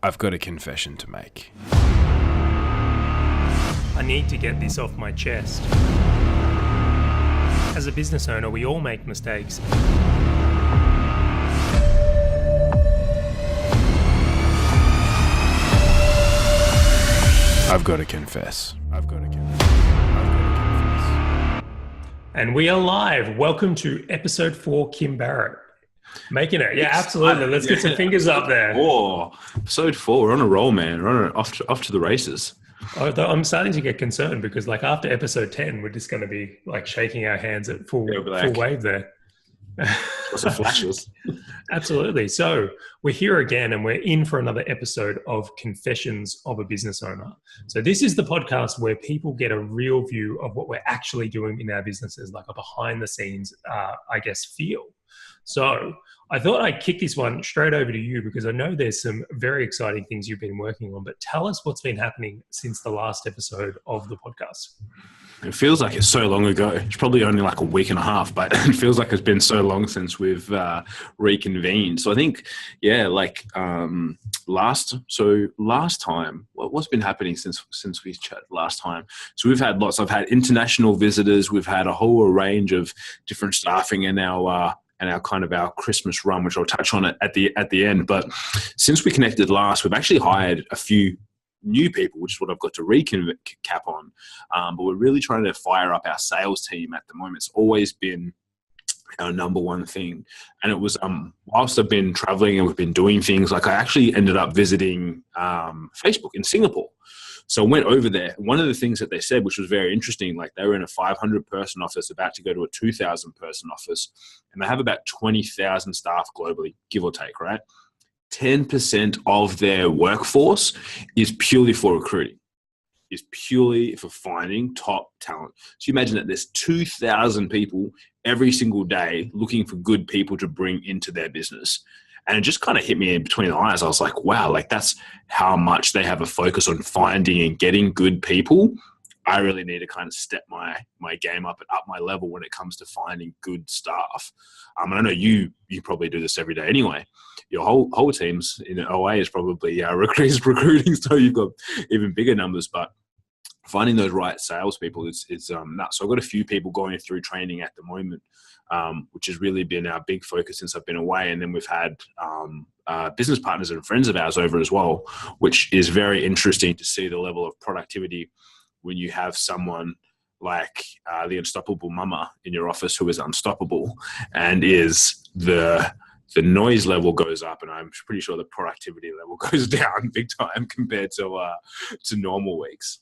I've got a confession to make. I need to get this off my chest. As a business owner, we all make mistakes. I've got to confess. And we are live. Welcome to episode 4, Kim Barrett. Making it. Yeah, absolutely. Let's get some fingers up there. Episode 4. We're on a roll, man. We're on off to the races. I'm starting to get concerned because after episode 10, we're just going to be shaking our hands at full wave there. Lots of flashes. Absolutely. So we're here again and we're in for another episode of Confessions of a Business Owner. So this is the podcast where people get a real view of what we're actually doing in our businesses, like a behind the scenes, feel. So I thought I'd kick this one straight over to you because I know there's some very exciting things you've been working on, but tell us what's been happening since the last episode of the podcast. It feels like it's so long ago. It's probably only like a week and a half, but it feels like it's been so long since we've reconvened. So I think, last time, what's been happening since we chatted last time? So we've had lots. I've had international visitors. We've had a whole range of different staffing in our kind of our Christmas run, which I'll touch on it at the end. But since we connected last, we've actually hired a few new people, which is what I've got to recap on. But we're really trying to fire up our sales team at the moment. It's always been our number one thing. And it was, whilst I've been traveling and we've been doing things, I actually ended up visiting Facebook in Singapore. So I went over there. One of the things that they said, which was very interesting, they were in a 500 person office, about to go to a 2,000 person office, and they have about 20,000 staff globally, give or take, right? 10% of their workforce is purely for recruiting, is purely for finding top talent. So you imagine that there's 2,000 people every single day looking for good people to bring into their business. And it just kind of hit me in between the eyes. I was like, wow, that's how much they have a focus on finding and getting good people. I really need to kind of step my game up and up my level when it comes to finding good staff. And I know you probably do this every day anyway. Your whole teams in OA is probably recruiting, so you've got even bigger numbers. But finding those right salespeople is nuts. So I've got a few people going through training at the moment, which has really been our big focus since I've been away. And then we've had business partners and friends of ours over as well, which is very interesting to see the level of productivity when you have someone like the unstoppable mama in your office who is unstoppable, and is the noise level goes up, and I'm pretty sure the productivity level goes down big time compared to normal weeks.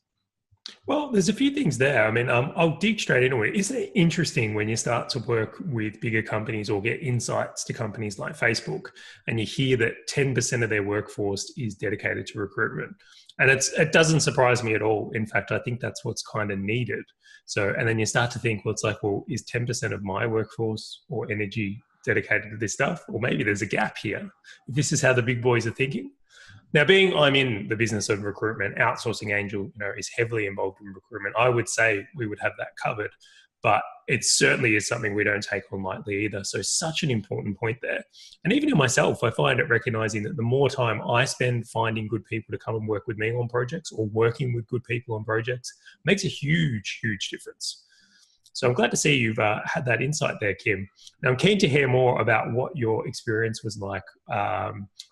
Well, there's a few things there. I mean, I'll dig straight into it. Isn't it interesting when you start to work with bigger companies or get insights to companies like Facebook, and you hear that 10% of their workforce is dedicated to recruitment? And it doesn't surprise me at all. In fact, I think that's what's kind of needed. So, and then you start to think, is 10% of my workforce or energy dedicated to this stuff? Or maybe there's a gap here. This is how the big boys are thinking. Now, I'm in the business of recruitment, Outsourcing Angel, is heavily involved in recruitment. I would say we would have that covered, but it certainly is something we don't take on lightly either. So such an important point there. And even in myself, I find it recognizing that the more time I spend finding good people to come and work with me on projects or working with good people on projects makes a huge, huge difference. So I'm glad to see you've had that insight there, Kim. Now, I'm keen to hear more about what your experience was like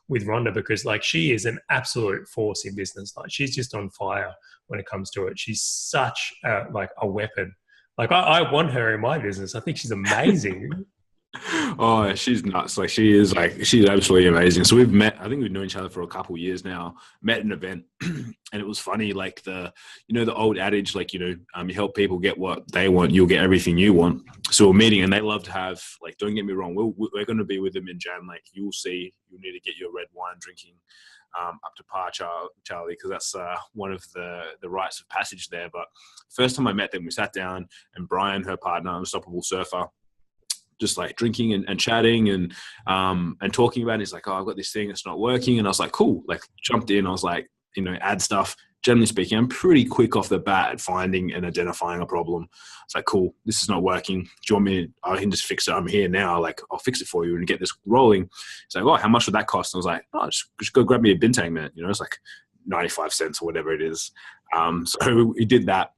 with Rhonda, because she is an absolute force in business. She's just on fire when it comes to it. She's such a weapon. I want her in my business. I think she's amazing. Oh, she's nuts. She's absolutely amazing. So we've met, I think we've known each other for a couple of years now, met at an event, and it was funny, the old adage, you help people get what they want, you'll get everything you want. So we're meeting, and they love to have, don't get me wrong, we're going to be with them in Jan. You'll see, you'll need to get your red wine drinking up to par, Charlie, because that's one of the rites of passage there. But first time I met them, we sat down, and Brian, her partner, unstoppable surfer, just drinking and chatting and talking about it. He's like, oh, I've got this thing that's not working. And I was like, cool, jumped in. I was like, add stuff, generally speaking, I'm pretty quick off the bat at finding and identifying a problem. It's like, cool, this is not working. Do you want me to, I can just fix it. I'm here now. Like, I'll fix it for you and get this rolling. It's like, oh, how much would that cost? And I was like, oh, just go grab me a bintang, man. You know, it's like 95 cents or whatever it is. So we did that.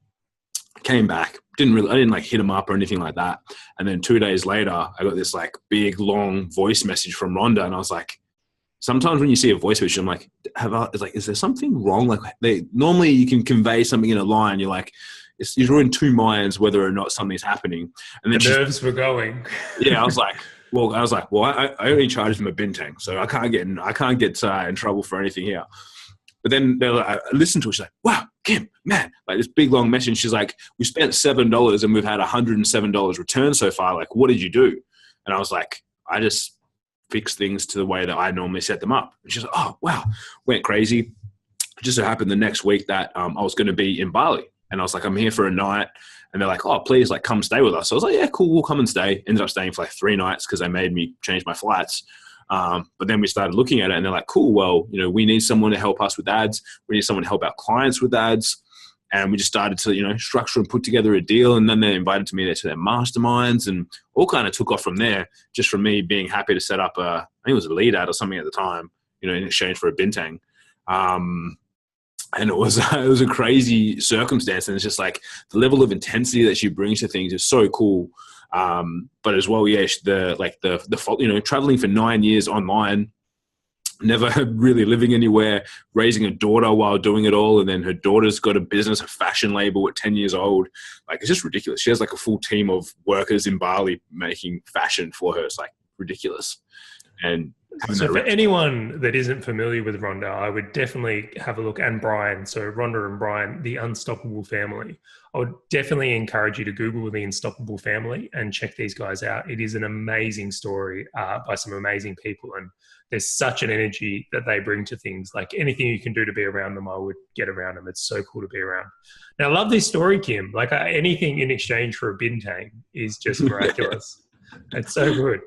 Came back, I didn't like hit him up or anything like that. And then 2 days later, I got this like big long voice message from Rhonda, and I was like, sometimes when you see a voice message, I'm like, is there something wrong? Like, normally you can convey something in a line. You're like, you're in two minds whether or not something's happening. And then the nerves were going. Yeah, I was like, I only charged him a bintang, so I can't get in trouble for anything here. But then I listened to it. She's like, wow, Kim, man, like this big long message. She's like, we spent $7 and we've had $107 return so far. Like, what did you do? And I was like, I just fixed things to the way that I normally set them up. And she's like, oh, wow, went crazy. It just so happened the next week that I was going to be in Bali. And I was like, I'm here for a night. And they're like, oh, please, like, come stay with us. So I was like, yeah, cool, we'll come and stay. Ended up staying for like 3 nights because they made me change my flights. But then we started looking at it and they're like, cool, well, you know, we need someone to help us with ads. We need someone to help our clients with ads. And we just started to, you know, structure and put together a deal. And then they invited me to their masterminds and all kind of took off from there, just from me being happy to set up I think it was a lead ad or something at the time, you know, in exchange for a bintang. And it was a crazy circumstance. And it's just like the level of intensity that she brings to things is so cool. But as well, yeah, you know, traveling for 9 years online, never really living anywhere, raising a daughter while doing it all. And then her daughter's got a business, a fashion label at 10 years old. Like, it's just ridiculous. She has like a full team of workers in Bali making fashion for her. It's like ridiculous. And so for anyone that isn't familiar with Rhonda, I would definitely have a look. And Brian, so Rhonda and Brian, the Unstoppable Family. I would definitely encourage you to Google the Unstoppable Family and check these guys out. It is an amazing story by some amazing people. And there's such an energy that they bring to things. Like, anything you can do to be around them, I would get around them. It's so cool to be around. Now, I love this story, Kim. Like, anything in exchange for a bintang is just miraculous. It's so good.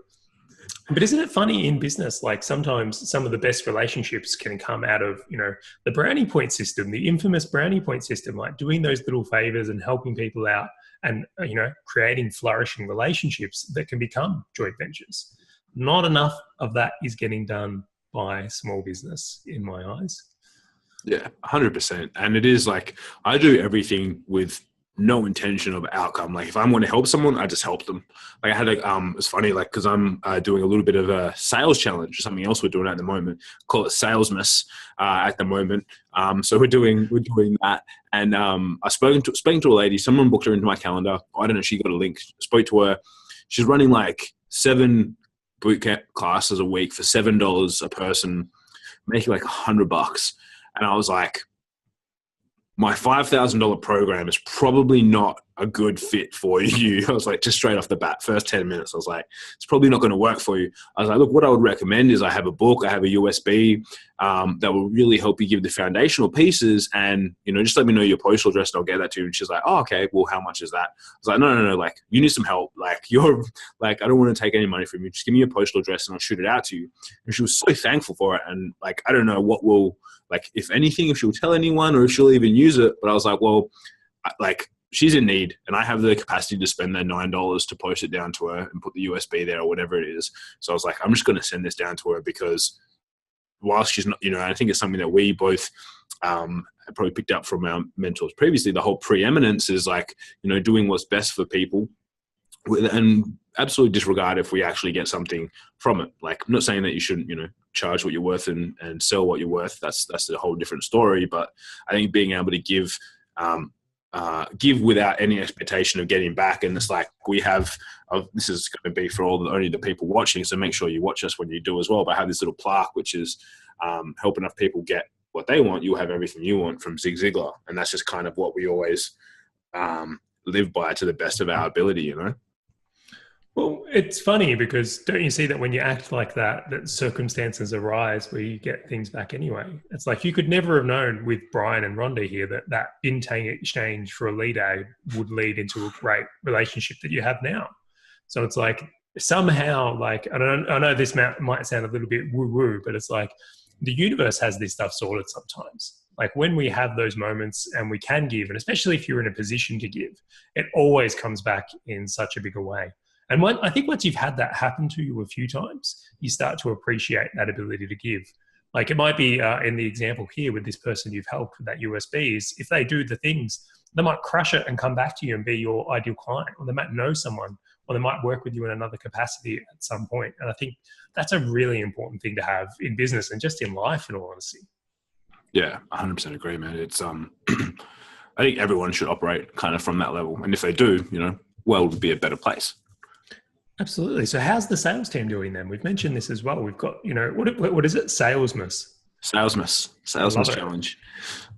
But isn't it funny in business? Like, sometimes some of the best relationships can come out of, you know, the brownie point system, the infamous brownie point system, like doing those little favors and helping people out and, you know, creating flourishing relationships that can become joint ventures. Not enough of that is getting done by small business in my eyes. Yeah, 100%. And it is like, I do everything with no intention of outcome. Like, if I want to help someone, I just help them. Like, I had it's funny, like, because I'm doing a little bit of a sales challenge, something else we're doing at the moment, call it Salesmas at the moment. So we're doing that. And I spoken to a lady, someone booked her into my calendar. I don't know, she got a link, spoke to her. She's running like 7 bootcamp classes a week for $7 a person, making like $100. And I was like, my $5,000 program is probably not a good fit for you. I was like, just straight off the bat, first 10 minutes, I was like, it's probably not going to work for you. I was like, look, what I would recommend is I have a book, I have a USB that will really help you give the foundational pieces, and, you know, just let me know your postal address and I'll get that to you. And she's like, oh, okay, well, how much is that? I was like, no, like, you need some help. Like, you're like, I don't want to take any money from you. Just give me your postal address and I'll shoot it out to you. And she was so thankful for it. And like, I don't know what will, like, if anything, if she'll tell anyone or if she'll even use it. But I was like, well, like, she's in need and I have the capacity to spend that $9 to post it down to her and put the USB there or whatever it is. So I was like, I'm just going to send this down to her, because whilst she's not, you know, I think it's something that we both probably picked up from our mentors previously. The whole preeminence is like, you know, doing what's best for people and absolutely disregard if we actually get something from it. Like, I'm not saying that you shouldn't, you know, charge what you're worth and sell what you're worth. That's a whole different story. But I think being able to give without any expectation of getting back. And it's like, we have, this is going to be for only the people watching, so make sure you watch us when you do as well. But I have this little plaque, which is help enough people get what they want, you'll have everything you want, from Zig Ziglar. And that's just kind of what we always live by to the best of our ability, you know? Well, it's funny because don't you see that when you act like that, that circumstances arise where you get things back anyway? It's like, you could never have known with Brian and Rhonda here that bintang exchange for a lead ad would lead into a great relationship that you have now. So it's like, somehow, like, I know this might sound a little bit woo-woo, but it's like the universe has this stuff sorted sometimes. Like when we have those moments and we can give, and especially if you're in a position to give, it always comes back in such a bigger way. And I think once you've had that happen to you a few times, you start to appreciate that ability to give. Like it might be in the example here with this person you've helped with that USB is if they do the things, they might crush it and come back to you and be your ideal client, or they might know someone, or they might work with you in another capacity at some point. And I think that's a really important thing to have in business and just in life, in all honesty. Yeah, 100% agree, man. It's I think everyone should operate kind of from that level, and if they do, world would be a better place. Absolutely. So how's the sales team doing then? We've mentioned this as well. We've got, what is it? Salesmas challenge.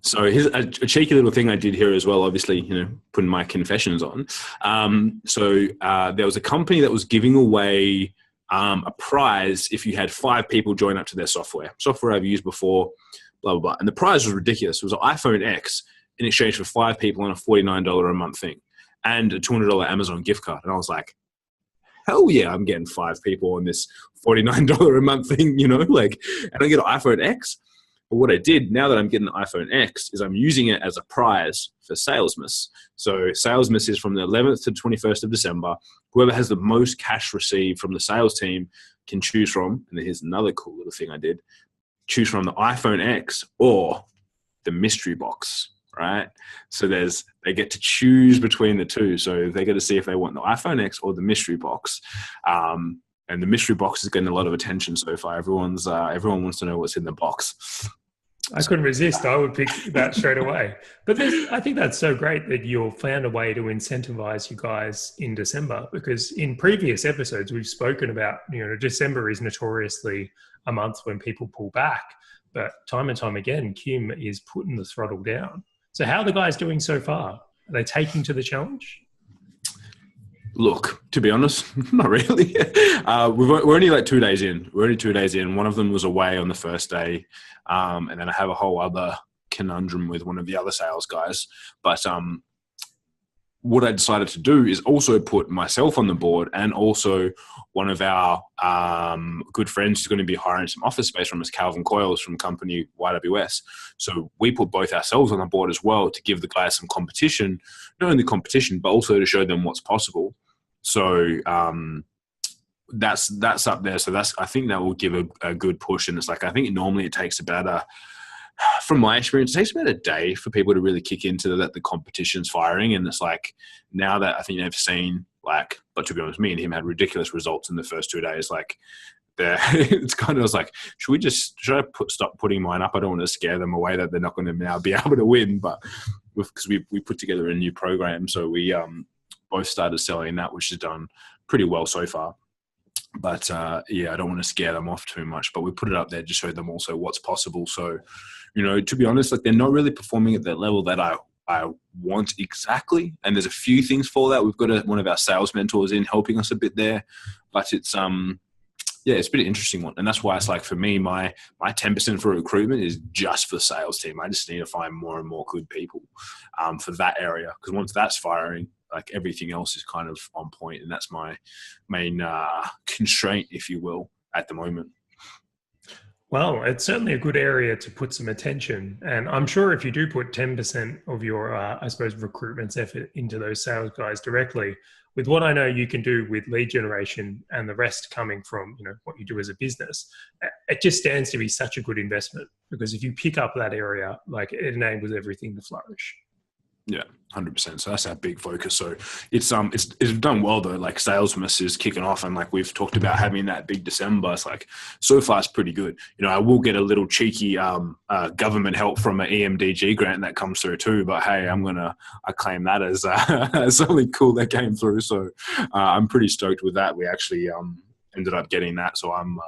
So here's a cheeky little thing I did here as well, obviously, putting my confessions on. So there was a company that was giving away a prize if you had 5 people join up to their software I've used before, blah, blah, blah. And the prize was ridiculous. It was an iPhone X in exchange for 5 people on a $49 a month thing and a $200 Amazon gift card. And I was like, hell yeah, I'm getting 5 people on this $49 a month thing, and I get an iPhone X. But what I did now that I'm getting the iPhone X is I'm using it as a prize for Salesmas. So Salesmas is from the 11th to 21st of December. Whoever has the most cash received from the sales team can choose from, and here's another cool little thing I did, choose from the iPhone X or the mystery box. Right. So they get to choose between the two. So they get to see if they want the iPhone X or the mystery box. And the mystery box is getting a lot of attention so far. Everyone wants to know what's in the box. I couldn't resist. I would pick that straight away. But I think that's so great that you've found a way to incentivize you guys in December, because in previous episodes, we've spoken about, December is notoriously a month when people pull back, but time and time again, Kim is putting the throttle down. So how are the guys doing so far? Are they taking to the challenge? Look, to be honest, not really. We're only like 2 days in. We're only 2 days in. One of them was away on the first day. And then I have a whole other conundrum with one of the other sales guys. But what I decided to do is also put myself on the board, and also one of our good friends who's going to be hiring some office space from us, Calvin Coyles from company YWS. So we put both ourselves on the board as well to give the guys some competition, not only competition, but also to show them what's possible. So that's up there. So I think that will give a good push. And it's like, I think normally it takes from my experience, it takes about a day for people to really kick into that the competition's firing. And it's like, now that I think they've seen, but to be honest, me and him had ridiculous results in the first 2 days. It's kind of like, should I stop putting mine up? I don't want to scare them away that they're not going to now be able to win. But because we put together a new program, so we both started selling that, which has done pretty well so far. But I don't want to scare them off too much. But we put it up there to show them also what's possible. So, to be honest, they're not really performing at that level that I want exactly. And there's a few things for that. We've got one of our sales mentors in helping us a bit there. But it's it's been an interesting one. And that's why it's like, for me, my 10% for recruitment is just for the sales team. I just need to find more and more good people for that area. Because once that's firing, like everything else is kind of on point. And that's my main constraint, if you will, at the moment. Well, it's certainly a good area to put some attention. And I'm sure if you do put 10% of your, recruitment's effort into those sales guys directly, with what I know you can do with lead generation and the rest coming from, what you do as a business, it just stands to be such a good investment, because if you pick up that area, it enables everything to flourish. Yeah, 100%. So that's our big focus. So it's done well though. Like Salesmas is kicking off, and like we've talked about having that big December. It's like, so far it's pretty good. I will get a little cheeky government help from an EMDG grant that comes through too. But hey, I claim that as something cool that came through. So I'm pretty stoked with that. We actually ended up getting that, so I'm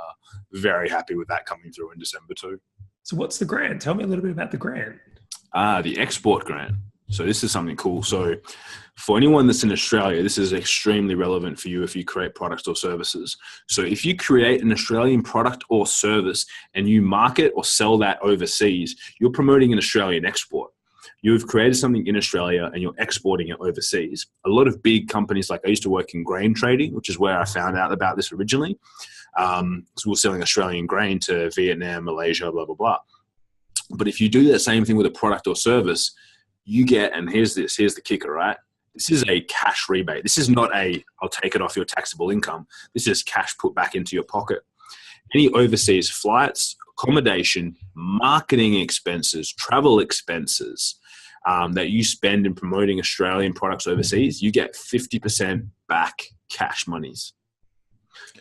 very happy with that coming through in December too. So what's the grant? Tell me a little bit about the grant. The export grant. So this is something cool. So for anyone that's in Australia, this is extremely relevant for you if you create products or services. So if you create an Australian product or service and you market or sell that overseas, you're promoting an Australian export. You've created something in Australia and you're exporting it overseas. A lot of big companies, like I used to work in grain trading, which is where I found out about this originally. So we're selling Australian grain to Vietnam, Malaysia, blah, blah, blah. But if you do that same thing with a product or service, you get, and here's the kicker, right? This is a cash rebate. This is not I'll take it off your taxable income. This is cash put back into your pocket. Any overseas flights, accommodation, marketing expenses, travel expenses that you spend in promoting Australian products overseas, you get 50% back cash monies.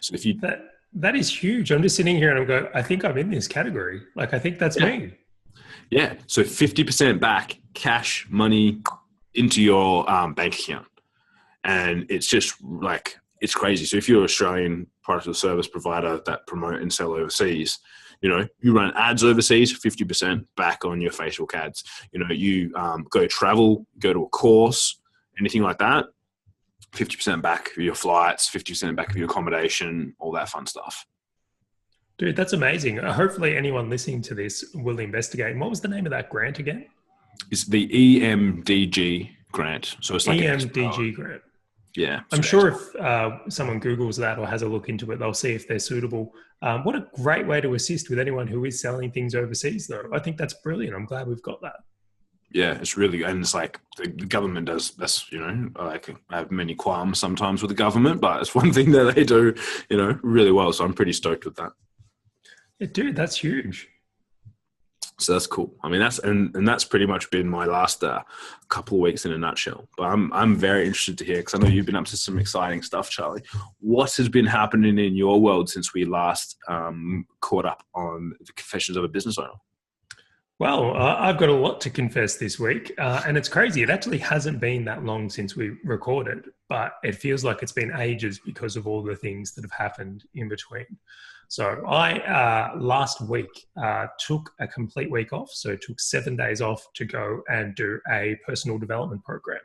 So if you... That is huge. I'm just sitting here and I'm going, I think I'm in this category. Like, I think that's me. Yeah. So 50% back cash money into your bank account. And it's just like, it's crazy. So if you're an Australian product or service provider that promote and sell overseas, you run ads overseas, 50% back on your Facebook ads. You go travel, go to a course, anything like that, 50% back for your flights, 50% back for your accommodation, all that fun stuff. Dude, that's amazing. Hopefully anyone listening to this will investigate. And what was the name of that grant again? It's the EMDG grant. So it's like EMDG grant. Yeah. I'm sure if someone Googles that or has a look into it, they'll see if they're suitable. What a great way to assist with anyone who is selling things overseas, though. I think that's brilliant. I'm glad we've got that. Yeah, it's really good. And it's like the government does, that's, like I have many qualms sometimes with the government, but it's one thing that they do, really well. So I'm pretty stoked with that. Yeah, dude, that's huge. So that's cool. I mean, that's pretty much been my last couple of weeks in a nutshell. But I'm very interested to hear, because I know you've been up to some exciting stuff, Charlie. What has been happening in your world since we last caught up on the Confessions of a Business Owner? Well, I've got a lot to confess this week, and it's crazy. It actually hasn't been that long since we recorded, but it feels like it's been ages because of all the things that have happened in between. So I, last week, took a complete week off. So took 7 days off to go and do a personal development program.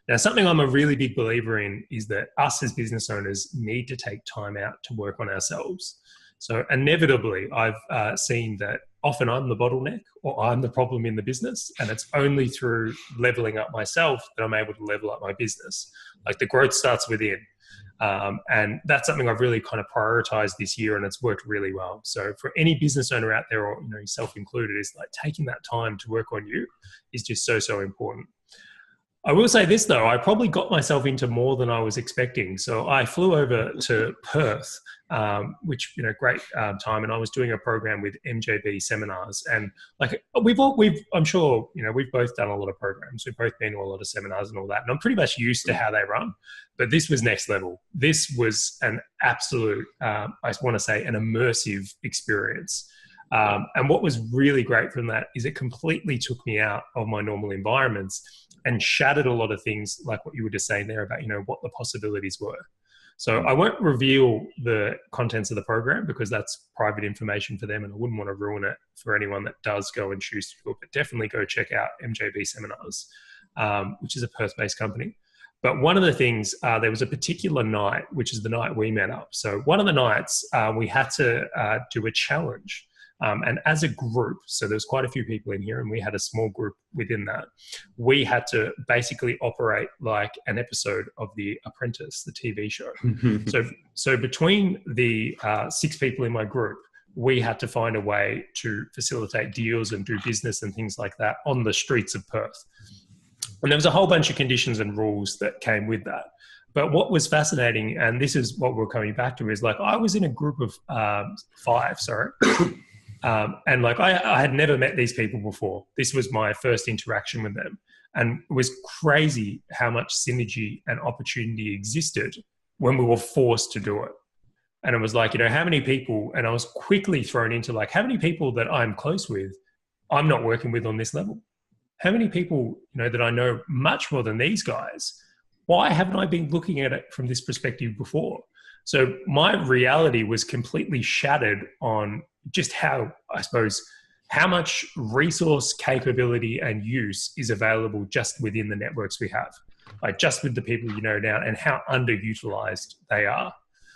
Now, something I'm a really big believer in is that us as business owners need to take time out to work on ourselves. So inevitably, I've seen that often I'm the bottleneck or I'm the problem in the business. And it's only through leveling up myself that I'm able to level up my business. Like, the growth starts within. And that's something I've really kind of prioritized this year, and it's worked really well. So for any business owner out there, or yourself included, is like taking that time to work on you is just so important. I will say this though, I probably got myself into more than I was expecting. So I flew over to Perth, which, great time. And I was doing a program with MJB seminars, and like I'm sure, we've both done a lot of programs. We've both been to a lot of seminars and all that. And I'm pretty much used to how they run, but this was next level. This was an absolute, I want to say, an immersive experience. And what was really great from that is it completely took me out of my normal environments and shattered a lot of things, like what you were just saying there about, what the possibilities were. So I won't reveal the contents of the program because that's private information for them, and I wouldn't want to ruin it for anyone that does go and choose to do it. But definitely go check out MJB Seminars, which is a Perth-based company. But one of the things, there was a particular night, which is the night we met up. So one of the nights we had to do a challenge. And as a group, so there's quite a few people in here, and we had a small group within that. We had to basically operate like an episode of The Apprentice, the TV show. So between the 6 people in my group, we had to find a way to facilitate deals and do business and things like that on the streets of Perth. And there was a whole bunch of conditions and rules that came with that. But what was fascinating, and this is what we're coming back to, is like I was in a group of 5, sorry. And like I had never met these people before. This was my first interaction with them. And it was crazy how much synergy and opportunity existed when we were forced to do it. And it was like, how many people, and I was quickly thrown into like, how many people that I'm close with, I'm not working with on this level? How many people, that I know much more than these guys? Why haven't I been looking at it from this perspective before? So my reality was completely shattered on just how much resource capability and use is available just within the networks we have, like just with the people now, and how underutilized they are.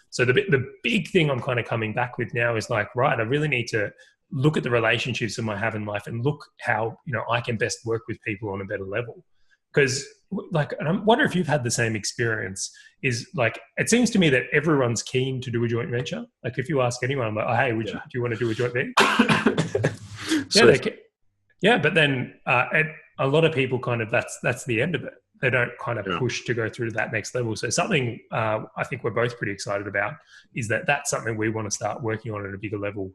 So the big thing I'm kind of coming back with now is like, right, I really need to look at the relationships that I have in life and look how, I can best work with people on a better level. Because like, and I wonder if you've had the same experience, is like, it seems to me that everyone's keen to do a joint venture. Like if you ask anyone, I'm like, oh, hey, do you want to do a joint venture? Yeah, but then a lot of people kind of that's the end of it. They don't kind of push to go through to that next level. So something I think we're both pretty excited about is that's something we want to start working on at a bigger level.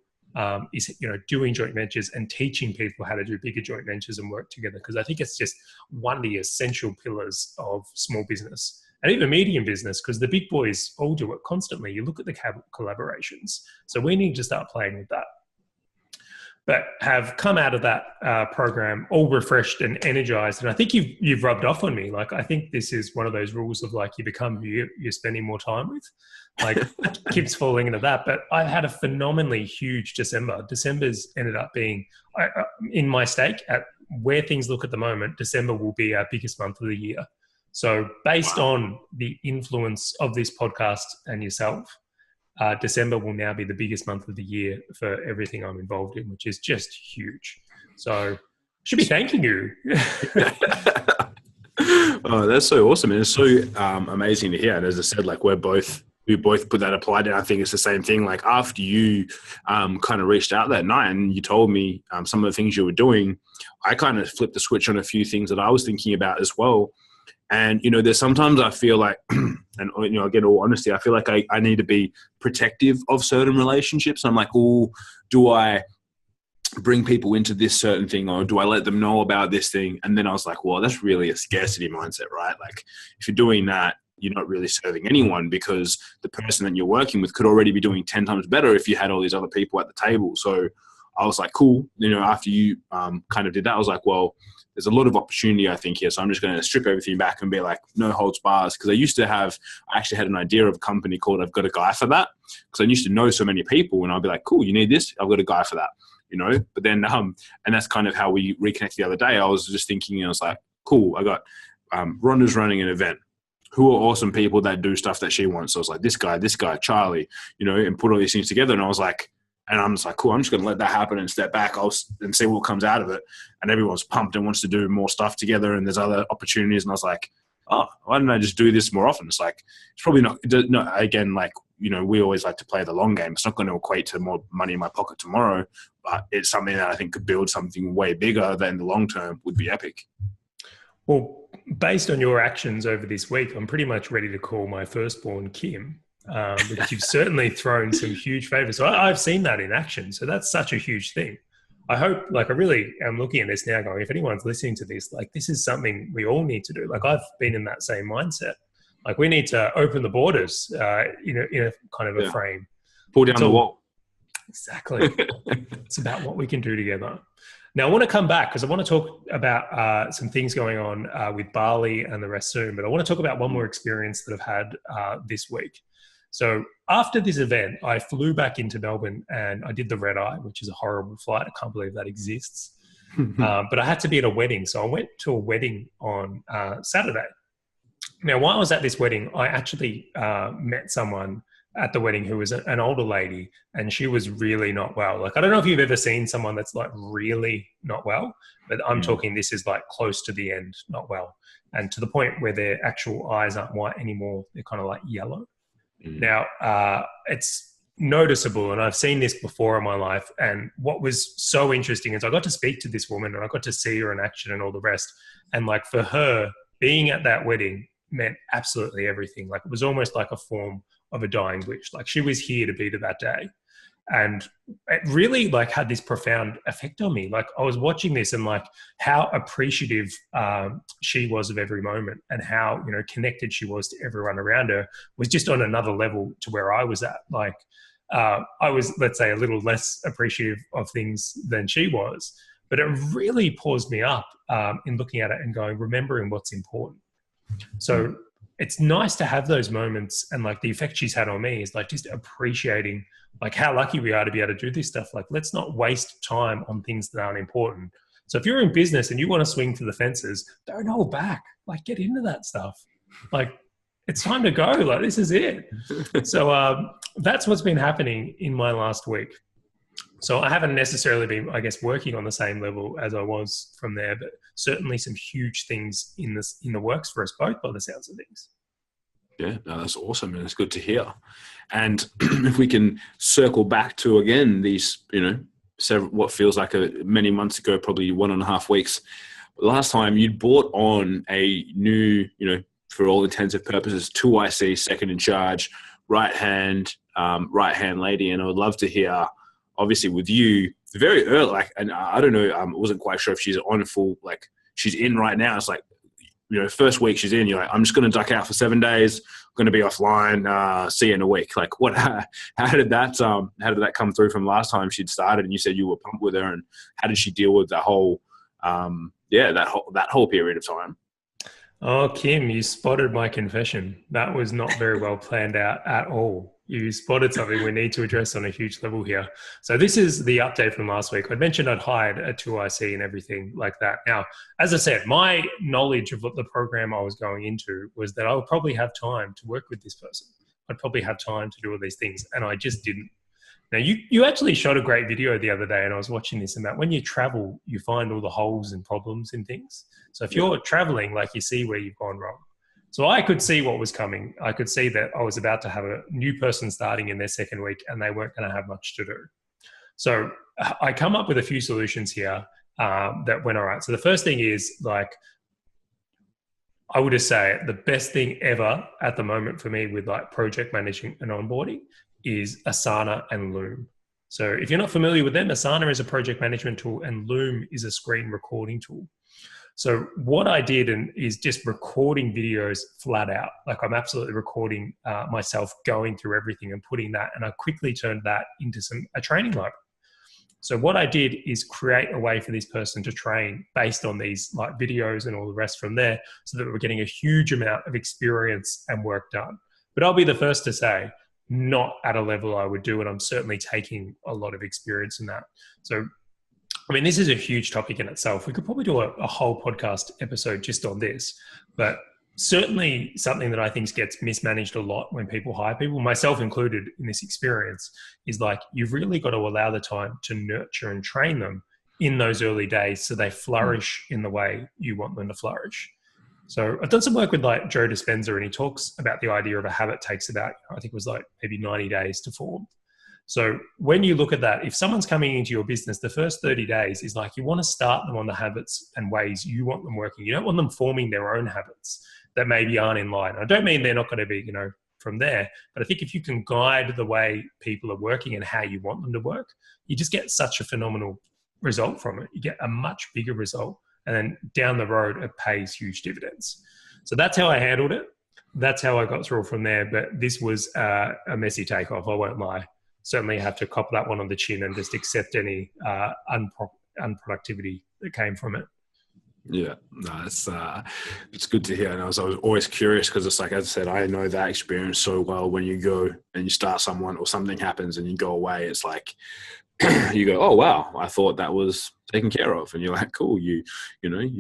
Is doing joint ventures and teaching people how to do bigger joint ventures and work together, because I think it's just one of the essential pillars of small business and even medium business, because the big boys all do it constantly. You look at the collaborations. So we need to start playing with that. But have come out of that program all refreshed and energized. And I think you've rubbed off on me. Like, I think this is one of those rules of like, you become who you're spending more time with. Like, keeps falling into that. But I had a phenomenally huge December. December's ended up being, in my stake, at where things look at the moment, December will be our biggest month of the year. So based on the influence of this podcast and yourself, December will now be the biggest month of the year for everything I'm involved in, which is just huge. So I should be thanking you. Oh, that's so awesome. And it's so amazing to hear. And as I said, like we both put that applied. And I think it's the same thing. Like after you kind of reached out that night and you told me some of the things you were doing, I kind of flipped the switch on a few things that I was thinking about as well. And, there's sometimes I feel like, and, again, all honesty, I feel like I need to be protective of certain relationships. I'm like, oh, do I bring people into this certain thing, or do I let them know about this thing? And then I was like, well, that's really a scarcity mindset, right? Like if you're doing that, you're not really serving anyone, because the person that you're working with could already be doing 10 times better if you had all these other people at the table. So I was like, cool. After you kind of did that, I was like, well, there's a lot of opportunity, I think, here. So I'm just going to strip everything back and be like, no holds bars. Because I actually had an idea of a company called I've Got a Guy for That. Because I used to know so many people, and I'd be like, cool, you need this? I've got a guy for that, But then, and that's kind of how we reconnected the other day. I was just thinking, I was like, cool, I got Rhonda's running an event. Who are awesome people that do stuff that she wants? So I was like, this guy, Charlie, and put all these things together. And I was like, and I'm just like, cool, I'm just going to let that happen and step back and see what comes out of it. And everyone's pumped and wants to do more stuff together, and there's other opportunities. And I was like, oh, why don't I just do this more often? It's like, it's probably not, again, like, we always like to play the long game. It's not going to equate to more money in my pocket tomorrow, but it's something that I think could build something way bigger than the long term would be epic. Well, based on your actions over this week, I'm pretty much ready to call my firstborn Kim. Because you've certainly thrown some huge favors. So I've seen that in action. So that's such a huge thing. I hope, I really am looking at this now going, if anyone's listening to this, this is something we all need to do. I've been in that same mindset. We need to open the borders, in a kind of a frame. Pull down the wall. Exactly. It's about what we can do together. Now, I want to come back because I want to talk about some things going on with Bali and the rest soon. But I want to talk about one more experience that I've had this week. So after this event, I flew back into Melbourne and I did the red eye, which is a horrible flight. I can't believe that exists. But I had to be at a wedding. So I went to a wedding on Saturday. Now, while I was at this wedding, I actually met someone at the wedding who was an older lady, and she was really not well. I don't know if you've ever seen someone that's really not well, but I'm talking this is close to the end, not well. And to the point where their actual eyes aren't white anymore. They're kind of yellow. Now, it's noticeable, and I've seen this before in my life. And what was so interesting is I got to speak to this woman and I got to see her in action and all the rest. And for her, being at that wedding meant absolutely everything. It was almost like a form of a dying wish. She was here to be to that day. And it really had this profound effect on me. I was watching this and how appreciative she was of every moment, and how, connected she was to everyone around her was just on another level to where I was at. I was, let's say, a little less appreciative of things than she was, but it really paused me up in looking at it and going, remembering what's important. So it's nice to have those moments, and the effect she's had on me is just appreciating how lucky we are to be able to do this stuff. Let's not waste time on things that aren't important. So if you're in business and you want to swing for the fences, don't hold back. Get into that stuff. It's time to go. This is it. So that's what's been happening in my last week. So I haven't necessarily been, working on the same level as I was from there, but certainly some huge things in the works for us both, by the sounds of things. Yeah, no, that's awesome, and it's good to hear. And if we can circle back to, again, these, what feels like many months ago, probably 1.5 weeks. Last time you'd brought on a new, for all intensive purposes, 2IC, second in charge, right hand lady. And I would love to hear, obviously with you, very early, and I don't know, I wasn't quite sure if she's on full, she's in right now. It's first week she's in, you're like, I'm just going to duck out for 7 days, going to be offline, see you in a week. How did that come through from last time she'd started and you said you were pumped with her, and how did she deal with that whole period of time? Oh, Kim, you spotted my confession. That was not very well planned out at all. You spotted something we need to address on a huge level here. So this is the update from last week. I mentioned I'd hired a 2IC and everything like that. Now, as I said, my knowledge of what the program I was going into was that I would probably have time to work with this person. I'd probably have time to do all these things, and I just didn't. Now, you actually shot a great video the other day, and I was watching this, and that when you travel, you find all the holes and problems in things. So if you're traveling, you see where you've gone wrong. So I could see what was coming. I could see that I was about to have a new person starting in their second week, and they weren't going to have much to do. So I come up with a few solutions here that went all right. So the first thing is, I would just say the best thing ever at the moment for me with project managing and onboarding is Asana and Loom. So if you're not familiar with them, Asana is a project management tool and Loom is a screen recording tool. So what I did is just recording videos flat out. I'm absolutely recording myself going through everything and putting that, and I quickly turned that into a training library. So what I did is create a way for this person to train based on these videos and all the rest from there, so that we're getting a huge amount of experience and work done. But I'll be the first to say, not at a level I would do, and I'm certainly taking a lot of experience in that. So, this is a huge topic in itself. We could probably do a whole podcast episode just on this, but certainly something that I think gets mismanaged a lot when people hire people, myself included in this experience, is you've really got to allow the time to nurture and train them in those early days so they flourish in the way you want them to flourish. So I've done some work with Joe Dispenza, and he talks about the idea of a habit takes about, I think it was maybe 90 days to form. So when you look at that, if someone's coming into your business, the first 30 days is you want to start them on the habits and ways you want them working. You don't want them forming their own habits that maybe aren't in line. I don't mean they're not going to be, from there, but I think if you can guide the way people are working and how you want them to work, you just get such a phenomenal result from it. You get a much bigger result. And then down the road, it pays huge dividends. So that's how I handled it. That's how I got through from there. But this was a messy takeoff, I won't lie. Certainly have to cop that one on the chin and just accept any unproductivity that came from it. Yeah, no, it's good to hear. And I was always curious because it's as I said, I know that experience so well. When you go and you start someone or something happens and you go away, it's you go, oh wow, I thought that was taken care of, and you're like, cool, you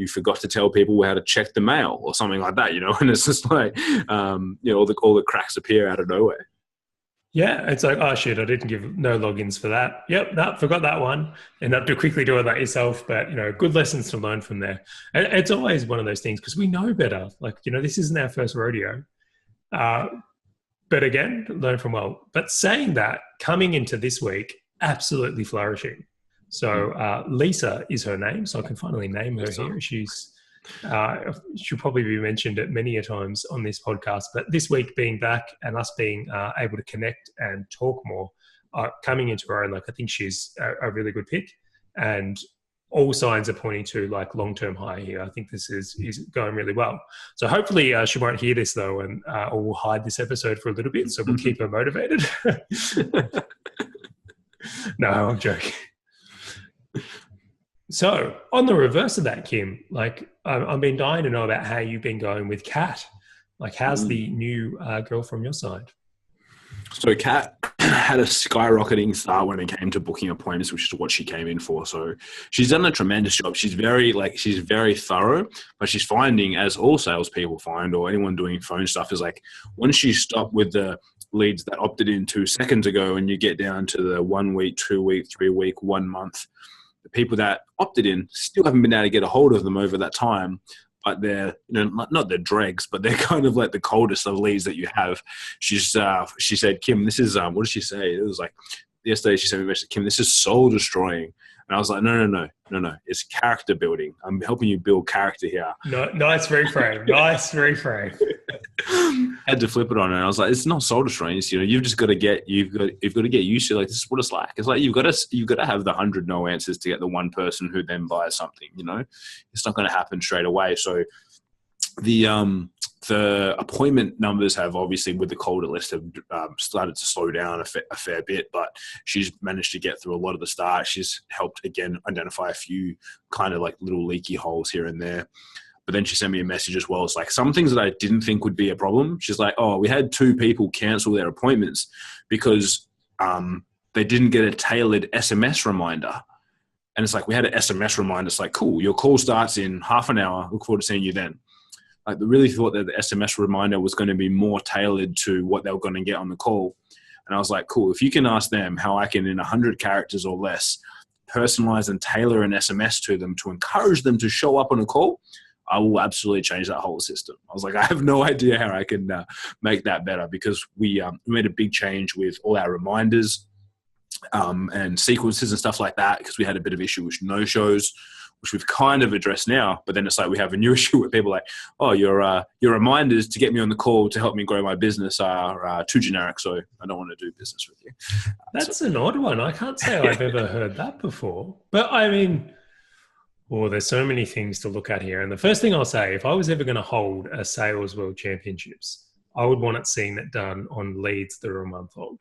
forgot to tell people how to check the mail or something like that, and it's just all the cracks appear out of nowhere. Yeah, it's oh shit, I didn't give no logins for that. Yep, no, forgot that one. End up to quickly doing that yourself, but good lessons to learn from there. And it's always one of those things because we know better. This isn't our first rodeo. But again, learn from well. But saying that, coming into this week, absolutely flourishing. So Lisa is her name, so I can finally name her here. She'll probably be mentioned at many a times on this podcast, but this week being back and us being able to connect and talk more, coming into her own, I think she's a really good pick, and all signs are pointing to long-term hire here. I think this is going really well. So hopefully she won't hear this though, and or we'll hide this episode for a little bit, so we'll keep her motivated. No, I'm joking. So on the reverse of that, Kim, I've been dying to know about how you've been going with Kat. How's the new girl from your side? So Kat had a skyrocketing start when it came to booking appointments, which is what she came in for. So she's done a tremendous job. She's very thorough, but she's finding, as all salespeople find, or anyone doing phone stuff, is once you stop with the leads that opted in 2 seconds ago and you get down to the 1 week, 2 week, 3 week, 1 month, the people that opted in still haven't been able to get a hold of them over that time, but they're, not the dregs, but they're kind of the coldest of leads that you have. She said, Kim, this is, what did she say? It was yesterday she sent me a message, Kim, this is soul destroying. And I was like, no. It's character building. I'm helping you build character here. No, nice reframe. Nice reframe. Had to flip it on, and I was like, it's not soul destroying. It's, you've just got to get you've got to get used to, like, this is what it's like. It's like you've got to have the 100 no answers to get the one person who then buys something. It's not going to happen straight away. So the appointment numbers have obviously, with the colder list, have started to slow down a fair bit, but she's managed to get through a lot of the start. She's helped, again, identify a few kind of like little leaky holes here and there. But then she sent me a message as well. It's like some things that I didn't think would be a problem. She's like, oh, we had 2 people cancel their appointments because they didn't get a tailored SMS reminder. And it's like, we had an SMS reminder. It's like, cool, your call starts in half an hour. Look forward to seeing you then. Like, they really thought that the SMS reminder was going to be more tailored to what they were going to get on the call. And I was like, cool, if you can ask them how I can, in 100 characters or less, personalize and tailor an SMS to them to encourage them to show up on a call, I will absolutely change that whole system. I was like, I have no idea how I can make that better, because we made a big change with all our reminders and sequences and stuff like that, because we had a bit of issue with no-shows, which we've kind of addressed now. But then it's like we have a new issue where people are like, oh, your reminders to get me on the call to help me grow my business are too generic, so I don't want to do business with you. That's an odd one. I can't say I've ever heard that before. But I mean, there's so many things to look at here. And the first thing I'll say, if I was ever going to hold a sales world championships, I would want it seen it done on leads that are a month old.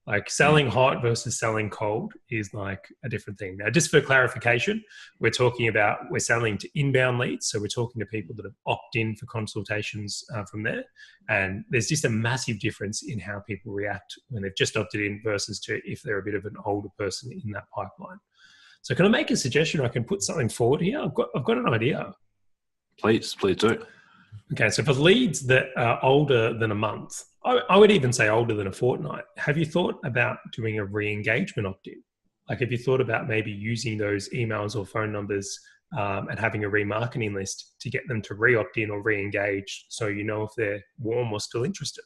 Like, selling hot versus selling cold is like a different thing. Now, just for clarification, we're selling to inbound leads. So we're talking to people that have opted in for consultations from there. And there's just a massive difference in how people react when they've just opted in versus to if they're a bit of an older person in that pipeline. So can I make a suggestion? I can put something forward here. I've got an idea. Please do. Okay, so for leads that are older than a month, I would even say older than a fortnight, have you thought about doing a re-engagement opt-in? Like, have you thought about maybe using those emails or phone numbers and having a remarketing list to get them to re-opt-in or re-engage, so you know if they're warm or still interested?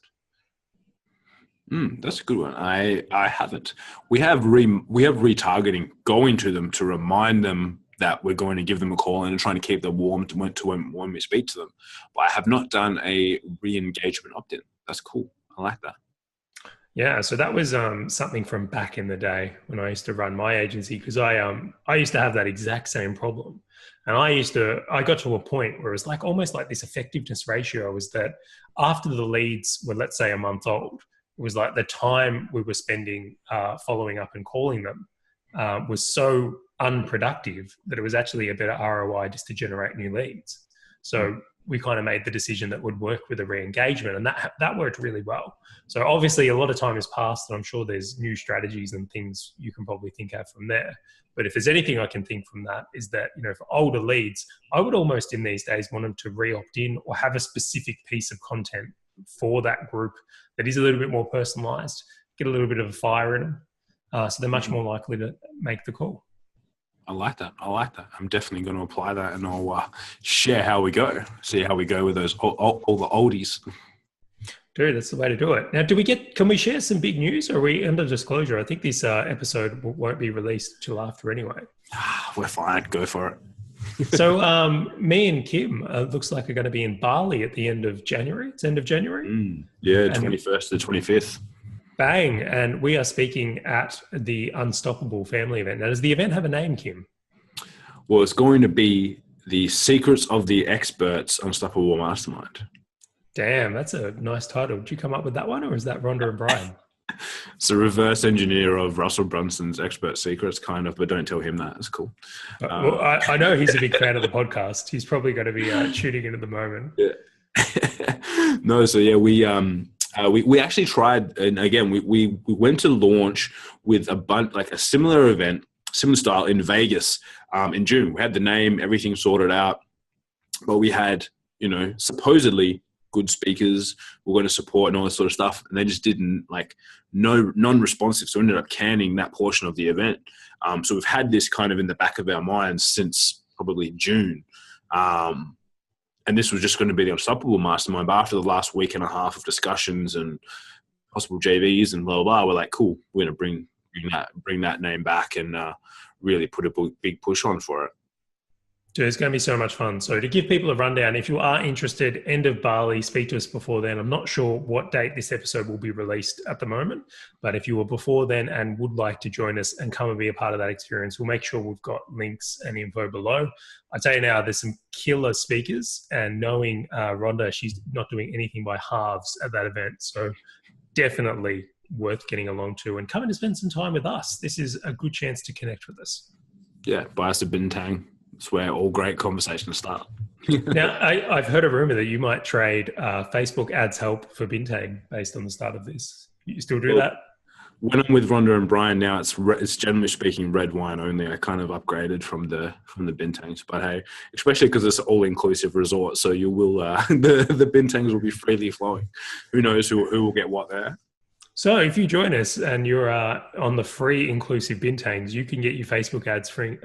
That's a good one. I haven't. We have retargeting going to them to remind them that we're going to give them a call and trying to keep them warm to when we speak to them. But I have not done a re-engagement opt-in. That's cool. I like that. Yeah, so that was something from back in the day when I used to run my agency, because I used to have that exact same problem. And I got to a point where it was like almost like this effectiveness ratio was that after the leads were, let's say, a month old, it was like the time we were spending following up and calling them was so unproductive that it was actually a better ROI just to generate new leads. So we kind of made the decision that would work with a re-engagement, and that worked really well. So obviously a lot of time has passed, and I'm sure there's new strategies and things you can probably think of from there. But if there's anything I can think from that is that, for older leads, I would almost in these days want them to re-opt in or have a specific piece of content for that group that is a little bit more personalized, get a little bit of a fire in them. So they're much more likely to make the call. I like that. I'm definitely going to apply that, and I'll share how we go. See how we go with those all the oldies. Dude, that's the way to do it. Now, can we share some big news, or are we under disclosure? I think this episode won't be released till after anyway. We're fine. Go for it. So me and Kim looks like are going to be in Bali at the end of January. It's end of January. Yeah, 21st to 25th. Bang. And we are speaking at the Unstoppable Family event. Now, does the event have a name, Kim? Well, it's going to be the Secrets of the Experts Unstoppable Mastermind. Damn, that's a nice title. Did you come up with that one, or is that Rhonda and Brian? It's a reverse engineer of Russell Brunson's Expert Secrets, kind of, but don't tell him that. It's cool. Well, I know he's a big fan of the podcast. He's probably going to be tuning in at the moment. Yeah. No, so yeah, we actually tried, and again, we went to launch with a similar event, similar style in Vegas in June. We had the name, everything sorted out, but we had, supposedly good speakers were going to support and all this sort of stuff, and they just didn't non-responsive. So we ended up canning that portion of the event. So we've had this kind of in the back of our minds since probably June. And this was just going to be the Unstoppable Mastermind. But after the last week and a half of discussions and possible JVs and blah, blah, blah, we're like, cool, we're going to bring that name back and really put a big push on for it. Dude, it's going to be so much fun. So to give people a rundown, if you are interested, end of Bali, speak to us before then. I'm not sure what date this episode will be released at the moment, but if you were before then and would like to join us and come and be a part of that experience, we'll make sure we've got links and info below. I tell you now, there's some killer speakers, and knowing Rhonda, she's not doing anything by halves at that event. So definitely worth getting along to and coming to spend some time with us. This is a good chance to connect with us. Yeah, buy us a bintang. It's where all great conversations start. Now, I've heard a rumor that you might trade Facebook ads help for bintang based on the start of this. You still do that? When I'm with Rhonda and Brian now, it's generally speaking red wine only. I kind of upgraded from the bintangs, but hey, especially because it's all inclusive resort, so you will the bintangs will be freely flowing. Who knows who will get what there? So if you join us and you're on the free inclusive bintangs, you can get your Facebook ads free,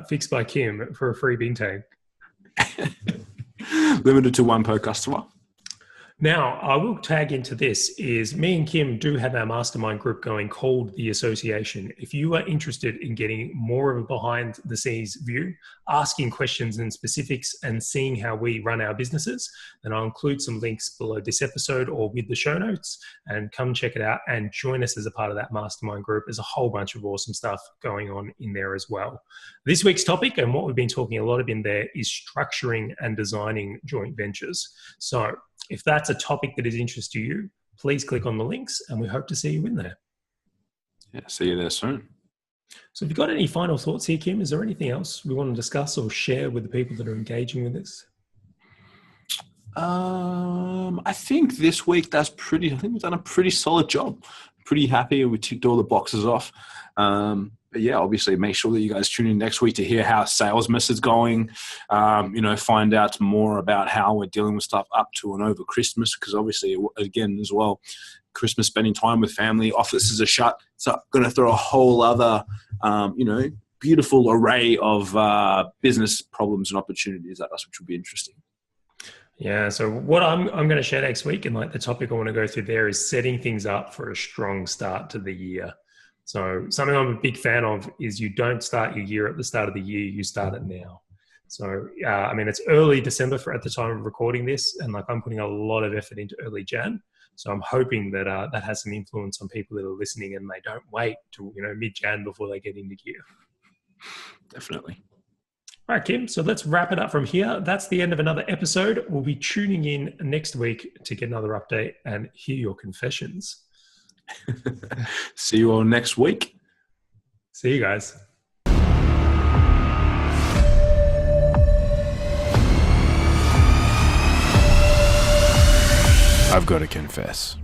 fixed by Kim for a free bintang. Limited to one per customer. Now, I will tag into this is me and Kim do have our mastermind group going called The Association. If you are interested in getting more of a behind the scenes view, asking questions and specifics and seeing how we run our businesses, then I'll include some links below this episode or with the show notes, and come check it out and join us as a part of that mastermind group. There's a whole bunch of awesome stuff going on in there as well. This week's topic, and what we've been talking a lot of in there, is structuring and designing joint ventures. So if that's a topic that is interest to you, please click on the links and we hope to see you in there. Yeah, see you there soon. So have you got any final thoughts here, Kim? Is there anything else we want to discuss or share with the people that are engaging with this? I think this week I think we've done a pretty solid job. Pretty happy. We ticked all the boxes off. But yeah, obviously make sure that you guys tune in next week to hear how sales mess is going. Find out more about how we're dealing with stuff up to and over Christmas, because obviously, again, as well, Christmas, spending time with family, offices are shut. So going to throw a whole other, beautiful array of business problems and opportunities at us, which will be interesting. Yeah, so what I'm going to share next week, and the topic I want to go through there, is setting things up for a strong start to the year. So something I'm a big fan of is you don't start your year at the start of the year, you start it now. So, it's early December at the time of recording this, and I'm putting a lot of effort into early Jan. So I'm hoping that that has some influence on people that are listening, and they don't wait till mid-Jan before they get into gear. Definitely. All right, Kim. So let's wrap it up from here. That's the end of another episode. We'll be tuning in next week to get another update and hear your confessions. See you all next week. See you guys. I've got to confess.